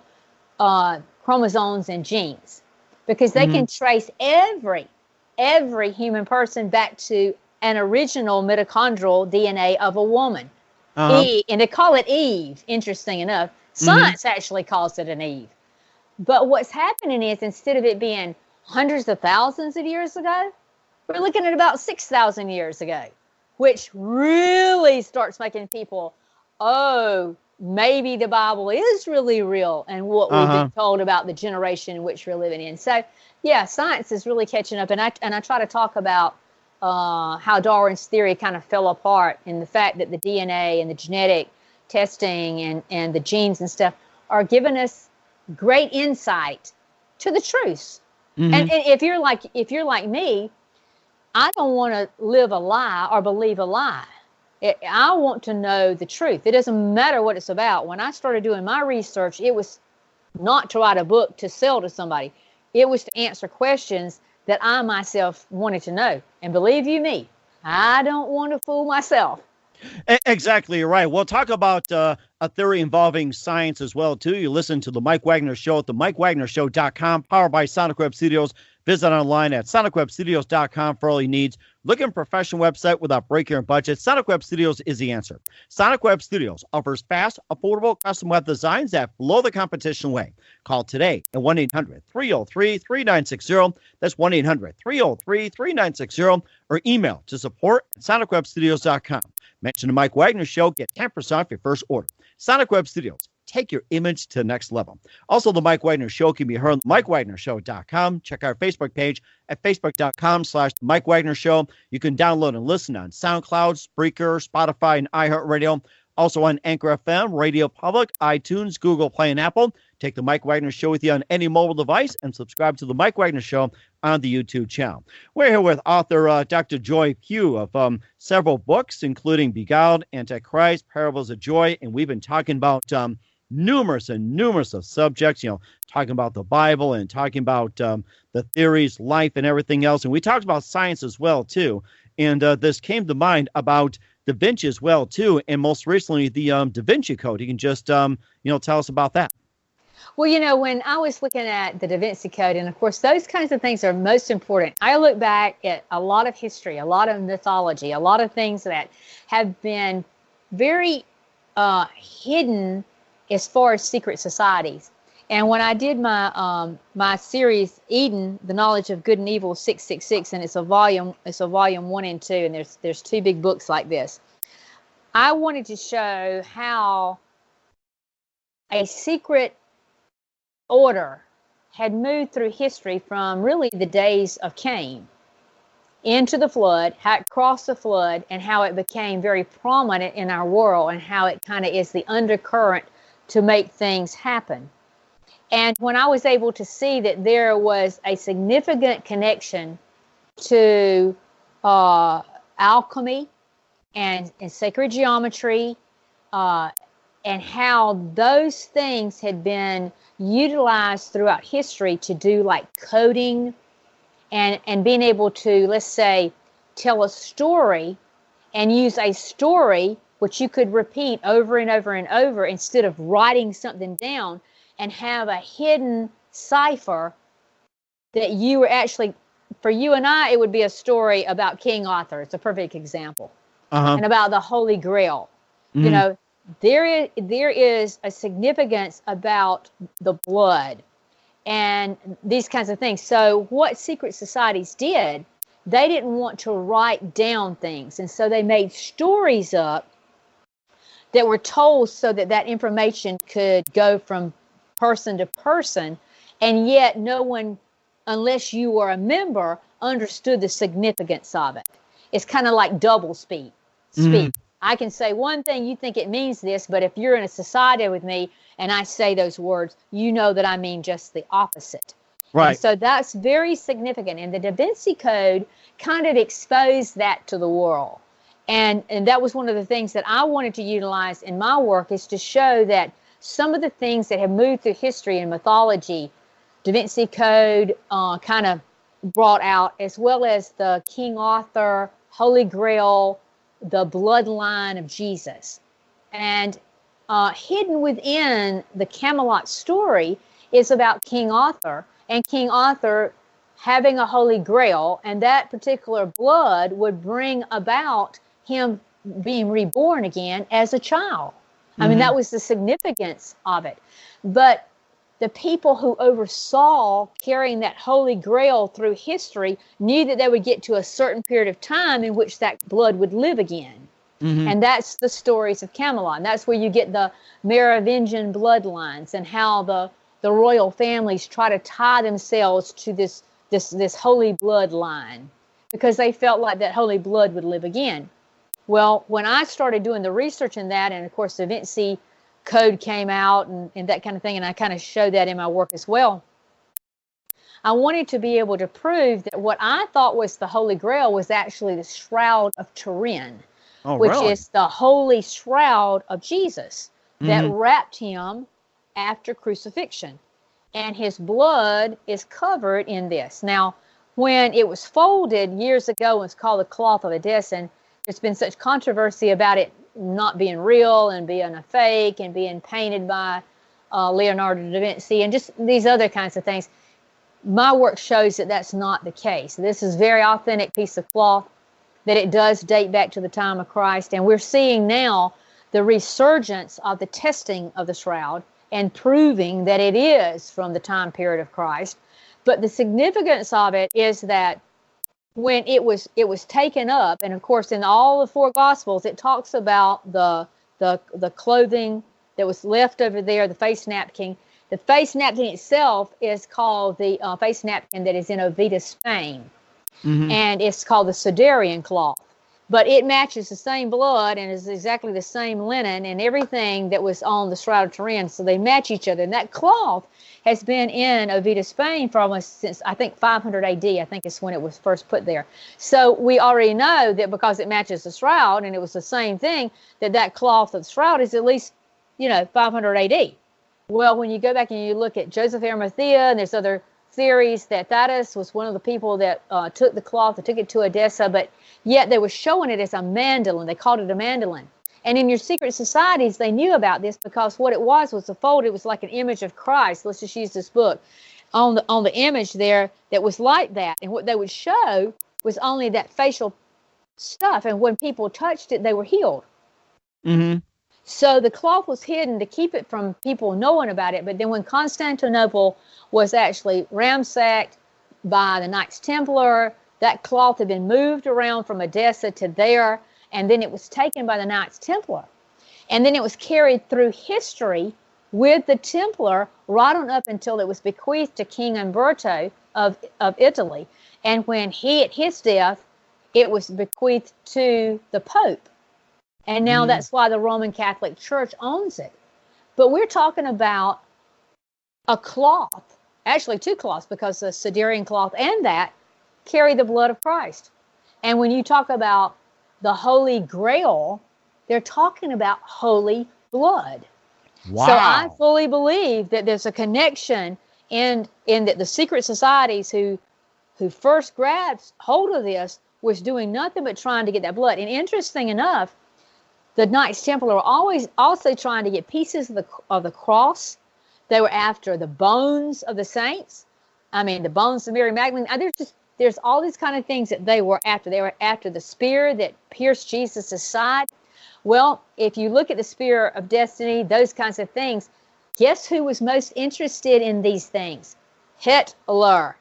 S3: chromosomes and genes, because they can trace every human person back to an original mitochondrial DNA of a woman. And they call it Eve, interesting enough. Science actually calls it an Eve. But what's happening is, instead of it being hundreds of thousands of years ago, we're looking at about 6,000 years ago, which really starts making people, oh, maybe the Bible is really real and what we've been told about the generation in which we're living in. So, yeah, science is really catching up. And I try to talk about how Darwin's theory kind of fell apart, and the fact that the DNA and the genetic testing and the genes and stuff are giving us great insight to the truths. And if you're like me, I don't want to live a lie or believe a lie. I want to know the truth. It doesn't matter what it's about. When I started doing my research, it was not to write a book to sell to somebody. It was to answer questions that I myself wanted to know. And believe you me, I don't want to fool myself.
S2: Exactly right. We'll talk about a theory involving science as well, too. You listen to the Mike Wagner Show at the MikeWagnerShow.com, powered by Sonic Web Studios. Visit online at SonicWebStudios.com for all your needs. Looking for a professional website without breaking your budget? Sonic Web Studios is the answer. Sonic Web Studios offers fast, affordable, custom web designs that blow the competition away. Call today at 1-800-303-3960. That's 1-800-303-3960. Or email to support@SonicWebStudios.com. Mention the Mike Wagner Show. Get 10% off your first order. Sonic Web Studios. Take your image to the next level. Also, the Mike Wagner Show can be heard on MikeWagnerShow.com. Check our Facebook page at Facebook.com/Mike Wagner Show. You can download and listen on SoundCloud, Spreaker, Spotify, and iHeartRadio. Also on Anchor FM, Radio Public, iTunes, Google Play, and Apple. Take the Mike Wagner Show with you on any mobile device and subscribe to the Mike Wagner Show on the YouTube channel. We're here with author Dr. Joye Pugh of several books, including Beguiled, Anitchrist, Parables of Joy, and we've been talking about numerous of subjects, talking about the Bible and talking about the theories, life, and everything else. And we talked about science as well, too. And this came to mind about Da Vinci as well, too. And most recently, the Da Vinci Code. You can just, tell us about that.
S3: Well, when I was looking at the Da Vinci Code, and of course, those kinds of things are most important. I look back at a lot of history, a lot of mythology, a lot of things that have been very hidden as far as secret societies. And when I did my my series Eden, The Knowledge of Good and Evil 666, and it's a volume 1 and 2, and there's 2 big books like this. I wanted to show how a secret order had moved through history from really the days of Cain into the flood, how it crossed the flood, and how it became very prominent in our world, and how it kind of is the undercurrent to make things happen. And when I was able to see that there was a significant connection to alchemy and sacred geometry, and how those things had been utilized throughout history to do like coding and being able to, let's say, tell a story and use a story which you could repeat over and over and over instead of writing something down, and have a hidden cipher that you were actually, for you and I, it would be a story about King Arthur. It's a perfect example. And about the Holy Grail. There is a significance about the blood and these kinds of things. So what secret societies did, they didn't want to write down things. And so they made stories up that were told so that information could go from person to person. And yet no one, unless you were a member, understood the significance of it. It's kind of like double speak. I can say one thing, you think it means this, but if you're in a society with me and I say those words, you know that I mean just the opposite. Right. And so that's very significant. And the Da Vinci Code kind of exposed that to the world. And that was one of the things that I wanted to utilize in my work, is to show that some of the things that have moved through history and mythology, Da Vinci Code kind of brought out, as well as the King Arthur Holy Grail, the bloodline of Jesus. And hidden within the Camelot story is about King Arthur, and King Arthur having a Holy Grail, and that particular blood would bring about him being reborn again as a child. I mean, that was the significance of it. But the people who oversaw carrying that Holy Grail through history knew that they would get to a certain period of time in which that blood would live again. And that's the stories of Camelot. And that's where you get the Merovingian bloodlines and how the royal families try to tie themselves to this holy bloodline because they felt like that holy blood would live again. Well, when I started doing the research in that, and of course the Vinci Code came out and that kind of thing, and I kind of show that in my work as well, I wanted to be able to prove that what I thought was the Holy Grail was actually the Shroud of Turin, which is the holy shroud of Jesus that wrapped him after crucifixion. And his blood is covered in this. Now, when it was folded years ago, it's called the cloth of Adesso, and there's been such controversy about it not being real and being a fake and being painted by Leonardo da Vinci and just these other kinds of things. My work shows that that's not the case. This is a very authentic piece of cloth, that it does date back to the time of Christ. And we're seeing now the resurgence of the testing of the shroud and proving that it is from the time period of Christ. But the significance of it is that when it was taken up, and of course in all the four Gospels, it talks about the clothing that was left over there, the face napkin. The face napkin itself is called the face napkin that is in Oviedo, Spain. And it's called the Siderian cloth. But it matches the same blood and is exactly the same linen and everything that was on the Shroud of Turin, so they match each other. And that cloth has been in Oviedo, Spain for almost since, I think, 500 AD, I think is when it was first put there. So we already know that because it matches the shroud and it was the same thing, that cloth of the shroud is at least, 500 AD. Well, when you go back and you look at Joseph Arimathea, and there's other theories that Dittus was one of the people that took the cloth and took it to Adesso, but yet they were showing it as a mandolin. They called it a mandolin. And in your secret societies, they knew about this because what it was a fold. It was like an image of Christ. Let's just use this book. On the image there that was like that. And what they would show was only that facial stuff. And when people touched it, they were healed. So the cloth was hidden to keep it from people knowing about it. But then when Constantinople was actually ransacked by the Knights Templar, that cloth had been moved around from Adesso to there, and then it was taken by the Knights Templar. And then it was carried through history with the Templar right on up until it was bequeathed to King Umberto of Italy. And when at his death, it was bequeathed to the Pope. And now that's why the Roman Catholic Church owns it. But we're talking about a cloth, actually two cloths, because the Siderian cloth and that carry the blood of Christ. And when you talk about the Holy Grail, they're talking about holy blood. Wow. So I fully believe that there's a connection in that the secret societies who first grabbed hold of this was doing nothing but trying to get that blood. And interesting enough, the Knights Templar were always also trying to get pieces of the cross. They were after the bones of the saints. I mean, the bones of Mary Magdalene. There's all these kind of things that they were after. They were after the spear that pierced Jesus' side. Well, if you look at the spear of destiny, those kinds of things, guess who was most interested in these things? Hitler.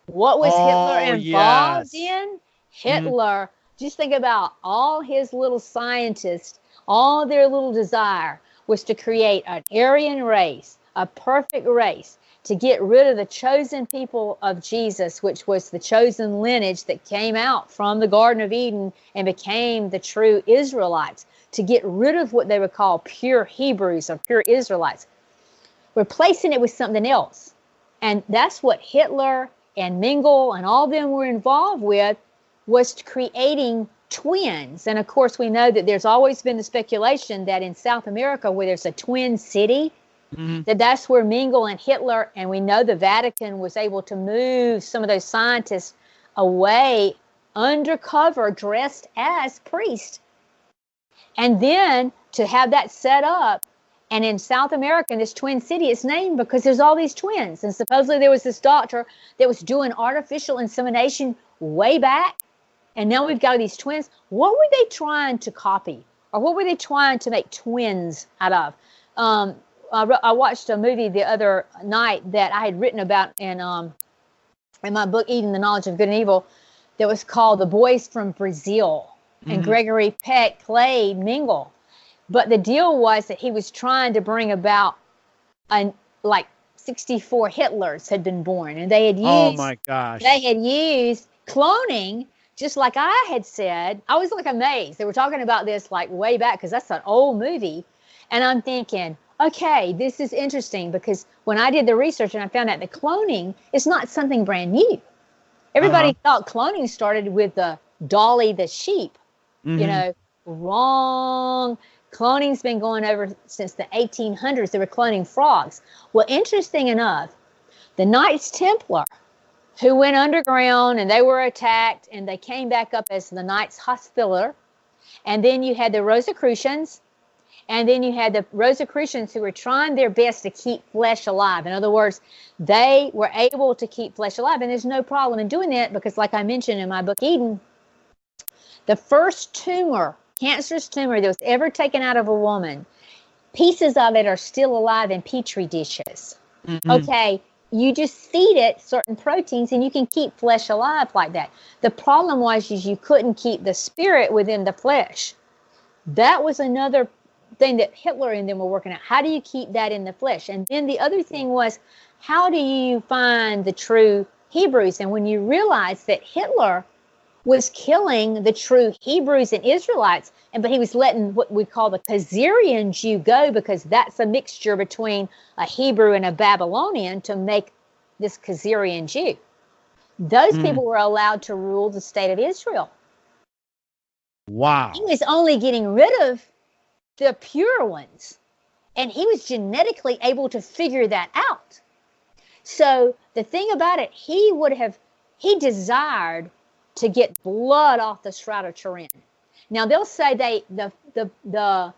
S3: What was Hitler involved in? Hitler. Just think about all his little scientists, all their little desire was to create an Arian race, a perfect race, to get rid of the chosen people of Jesus, which was the chosen lineage that came out from the Garden of Eden and became the true Israelites, to get rid of what they would call pure Hebrews or pure Israelites, replacing it with something else. And that's what Hitler and Mengele and all of them were involved with, was creating twins. And of course, we know that there's always been the speculation that in South America, where there's a twin city, that's where Mengele and Hitler, and we know the Vatican was able to move some of those scientists away undercover dressed as priests. And then to have that set up, and in South America, in this twin city, it's named because there's all these twins. And supposedly there was this doctor that was doing artificial insemination way back. And now we've got these twins. What were they trying to copy? Or what were they trying to make twins out of? I watched a movie the other night that I had written about in my book, Eating the Knowledge of Good and Evil, that was called The Boys from Brazil. And Gregory Peck played Mingle. But the deal was that he was trying to bring about, like 64 Hitlers had been born. And they had used,
S2: oh my gosh,
S3: they had used cloning, just like I had said. I was like amazed. They were talking about this like way back because that's an old movie. And I'm thinking, okay, this is interesting because when I did the research and I found out that cloning is not something brand new. Everybody thought cloning started with the Dolly the sheep. You know, wrong. Cloning's been going over since the 1800s. They were cloning frogs. Well, interesting enough, the Knights Templar, who went underground and they were attacked and they came back up as the Knights Hospitaller. And then you had the Rosicrucians. And then you had the Rosicrucians who were trying their best to keep flesh alive. In other words, they were able to keep flesh alive. And there's no problem in doing that because, like I mentioned in my book, Eden, the first tumor, cancerous tumor that was ever taken out of a woman, pieces of it are still alive in petri dishes. Okay, you just feed it certain proteins and you can keep flesh alive like that. The problem was is you couldn't keep the spirit within the flesh. That was another thing that Hitler and them were working out. How do you keep that in the flesh? And then the other thing was, how do you find the true Hebrews? And when you realize that Hitler was killing the true Hebrews and Israelites, but he was letting what we call the Khazarian Jew go because that's a mixture between a Hebrew and a Babylonian to make this Khazarian Jew. Those people were allowed to rule the state of Israel.
S2: Wow.
S3: He was only getting rid of the pure ones, and he was genetically able to figure that out. So the thing about it, he desired to get blood off the Shroud of Turin. Now they'll say the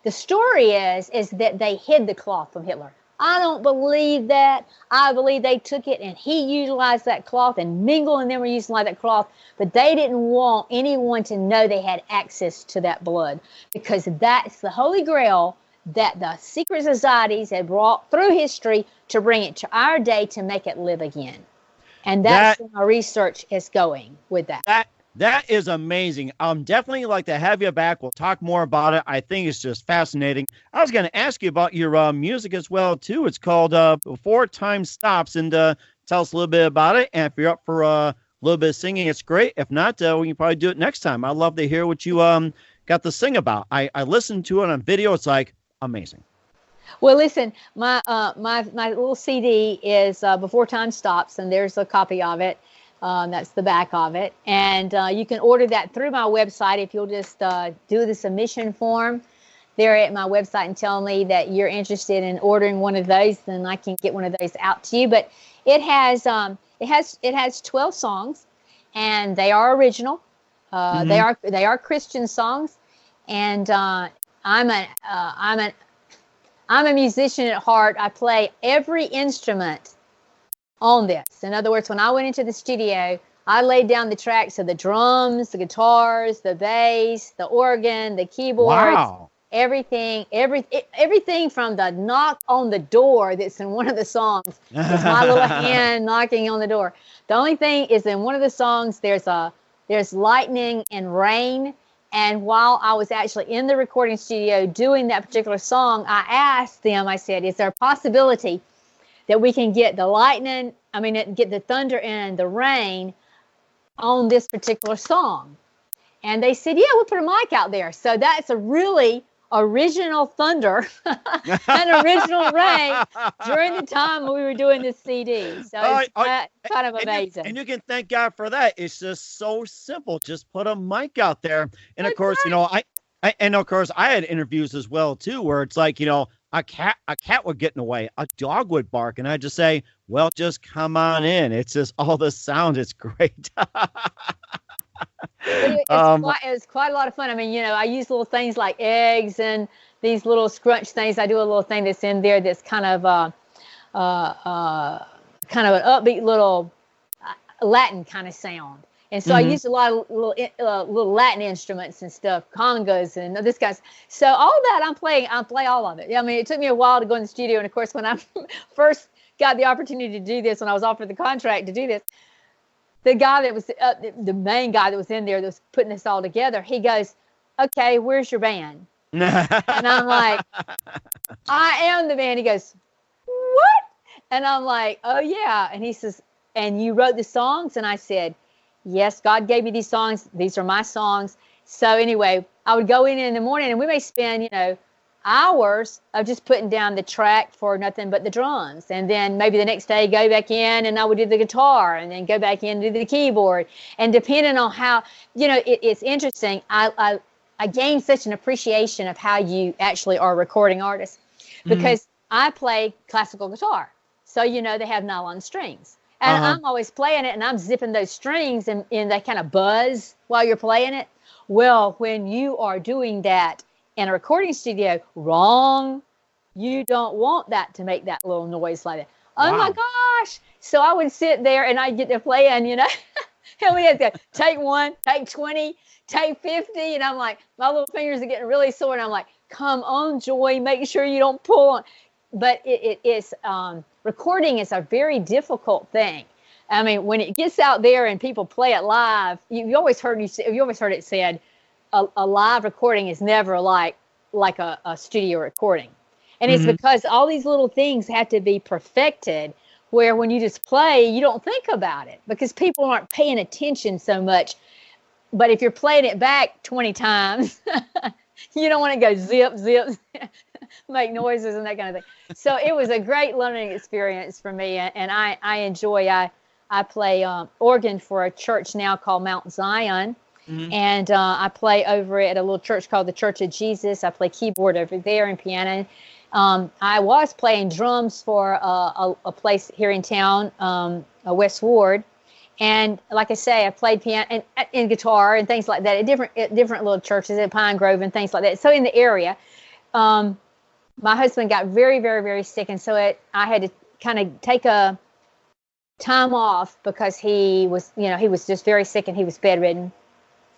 S3: story is that they hid the cloth from Hitler. I don't believe that. I believe they took it and he utilized that cloth, and Mingle and them were using that cloth, but they didn't want anyone to know they had access to that blood because that's the Holy Grail that the secret societies had brought through history to bring it to our day to make it live again. And that's where my research is going with that.
S2: That is amazing. Definitely like to have you back. We'll talk more about it. I think it's just fascinating. I was going to ask you about your music as well, too. It's called Before Time Stops, and tell us a little bit about it. And if you're up for a little bit of singing, it's great. If not, we can probably do it next time. I'd love to hear what you got to sing about. I listened to it on video. It's like amazing.
S3: Well, listen, my little CD is Before Time Stops, and there's a copy of it. That's the back of it. And you can order that through my website. If you'll just do the submission form there at my website and tell me that you're interested in ordering one of those, then I can get one of those out to you. But it has 12 songs, and they are original. They are Christian songs, and I'm a musician at heart. I play every instrument on this. In other words, when I went into the studio, I laid down the tracks of the drums, the guitars, the bass, the organ, the keyboards, everything from the knock on the door that's in one of the songs is my little hand knocking on the door. The only thing is in one of the songs there's lightning and rain. And while I was actually in the recording studio doing that particular song, I asked them, I said, is there a possibility that we can get get the thunder and the rain on this particular song? And they said, yeah, we'll put a mic out there. So that's a really original thunder and original rain during the time we were doing this CD. So it's kind of amazing.
S2: And you can thank God for that. It's just so simple. Just put a mic out there. And of course, I had interviews as well too, where it's like, a cat would get in the way, a dog would bark, and I'd just say, well, just come on in. It's just all the sound. It's great.
S3: It's quite a lot of fun. I mean, I use little things like eggs and these little scrunch things. I do a little thing that's in there that's kind of an upbeat little Latin kind of sound. And so I use a lot of little Latin instruments and stuff, congas and this guys. So all that I play all of it. I mean, it took me a while to go in the studio. And of course, when I first got the opportunity to do this, when I was offered the contract to do this, the guy that was the main guy that was in there that was putting this all together, he goes, "Okay, where's your band?" And I'm like, "I am the band." He goes, "What?" And I'm like, "Oh yeah." And he says, "And you wrote the songs?" And I said, "Yes, God gave me these songs. These are my songs." So anyway, I would go in the morning and we may spend, hours of just putting down the track for nothing but the drums. And then maybe the next day go back in and I would do the guitar and then go back in and do the keyboard. And depending on how, it's interesting. I gained such an appreciation of how you actually are a recording artist because I play classical guitar. So, they have nylon strings. And I'm always playing it and I'm zipping those strings and they kind of buzz while you're playing it. Well, when you are doing that in a recording studio, wrong. You don't want that to make that little noise like that. Oh my gosh. So I would sit there and I'd get to playing, and we had to take 1, take 20, take 50. And I'm like, my little fingers are getting really sore. And I'm like, come on, Joy, make sure you don't pull on. But it is, recording is a very difficult thing. I mean, when it gets out there and people play it live, you always heard it said, a live recording is never like a studio recording. And it's because all these little things have to be perfected, where when you just play, you don't think about it because people aren't paying attention so much. But if you're playing it back 20 times, you don't want to go zip, zip, make noises and that kind of thing. So it was a great learning experience for me. And I enjoy, I play organ for a church now called Mount Zion. And I play over at a little church called the Church of Jesus. I play keyboard over there and piano. I was playing drums for a place here in town, West Ward. And like I say, I played piano and guitar and things like that at different little churches at Pine Grove and things like that. So in the area, my husband got very, very, very sick. And so I had to kind of take a time off because he was just very sick and he was bedridden.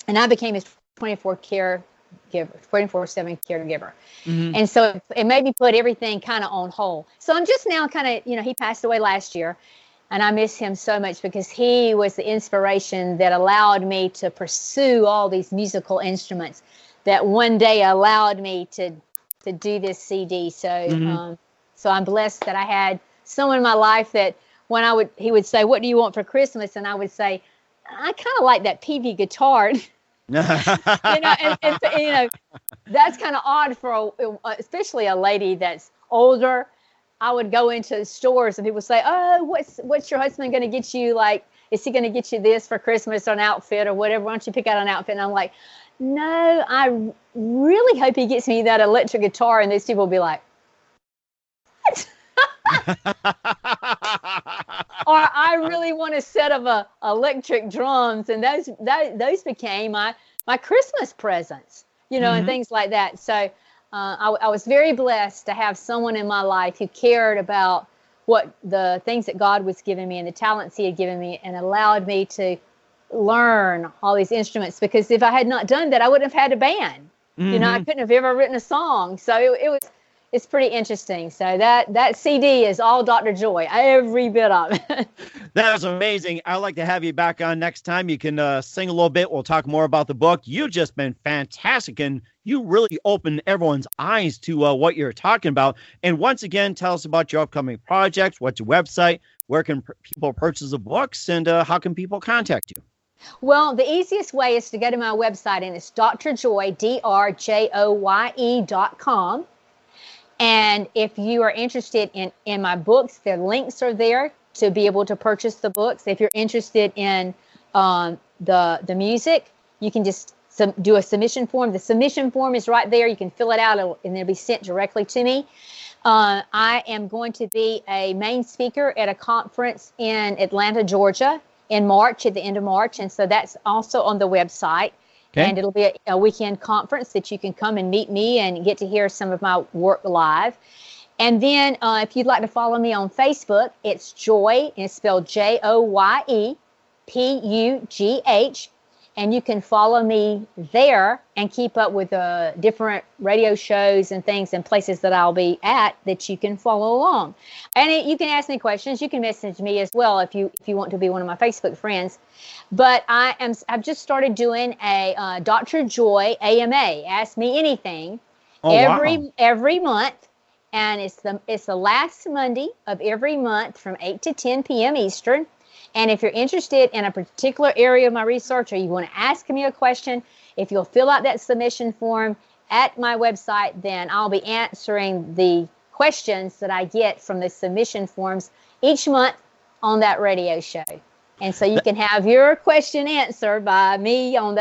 S3: And I became his 24/7 caregiver. And so it made me put everything kind of on hold. So I'm just now kind of, he passed away last year. And I miss him so much because he was the inspiration that allowed me to pursue all these musical instruments that one day allowed me to do this CD. So so I'm blessed that I had someone in my life that when he would say, "What do you want for Christmas?" And I would say, "I kind of like that PV guitar." and that's kind of odd for especially a lady that's older. I would go into stores and people say, "Oh, what's your husband going to get you? Like, is he going to get you this for Christmas or an outfit or whatever? Why don't you pick out an outfit?" And I'm like, "No, I really hope he gets me that electric guitar." And these people will be like, "What?" Or I really want a set of electric drums, and those became my Christmas presents, and things like that. So I was very blessed to have someone in my life who cared about what the things that God was giving me and the talents He had given me, and allowed me to learn all these instruments. Because if I had not done that, I wouldn't have had a band. I couldn't have ever written a song. So it's pretty interesting. So that CD is all Dr. Joy, every bit of it.
S2: That was amazing. I'd like to have you back on next time. You can sing a little bit. We'll talk more about the book. You've just been fantastic, and you really opened everyone's eyes to what you're talking about. And once again, tell us about your upcoming projects. What's your website? Where can people purchase the books? And how can people contact you?
S3: Well, the easiest way is to go to my website, and it's drjoye, drjoye.com. And if you are interested in my books, the links are there to be able to purchase the books. If you're interested in the music, you can just do a submission form. The submission form is right there. You can fill it out and it'll be sent directly to me. I am going to be a main speaker at a conference in Atlanta, Georgia in March, at the end of March. And so that's also on the website. Okay. And it'll be a weekend conference that you can come and meet me and get to hear some of my work live. And then if you'd like to follow me on Facebook, it's Joye, and it's spelled JoyePugh. And you can follow me there and keep up with different radio shows and things and places that I'll be at that you can follow along. And you can ask me questions. You can message me as well if you want to be one of my Facebook friends. But I've just started doing a Dr. Joye AMA, Ask Me Anything, every month. And it's the last Monday of every month from 8 to 10 p.m. Eastern. And if you're interested in a particular area of my research or you want to ask me a question, if you'll fill out that submission form at my website, then I'll be answering the questions that I get from the submission forms each month on that radio show. And so you can have your question answered by me on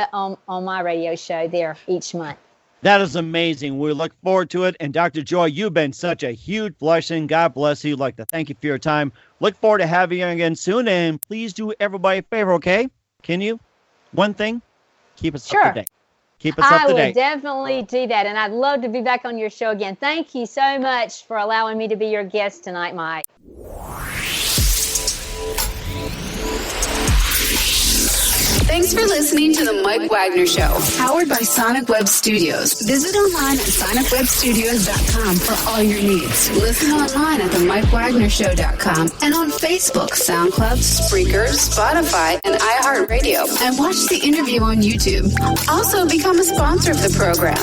S3: my radio show there each month.
S2: That is amazing. We look forward to it. And Dr. Joye, you've been such a huge blessing. God bless you. I'd like to thank you for your time. Look forward to having you again soon. And please do everybody a favor, okay? Can you? One thing? Keep us up to date. Keep us up to date.
S3: I will definitely do that. And I'd love to be back on your show again. Thank you so much for allowing me to be your guest tonight, Mike.
S1: Thanks for listening to The Mike Wagner Show, powered by Sonic Web Studios. Visit online at sonicwebstudios.com for all your needs. Listen online at themikewagnershow.com and on Facebook, SoundCloud, Spreaker, Spotify, and iHeartRadio. And watch the interview on YouTube. Also, become a sponsor of the program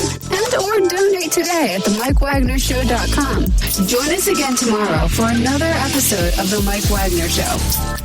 S1: or donate today at themikewagnershow.com. Join us again tomorrow for another episode of The Mike Wagner Show.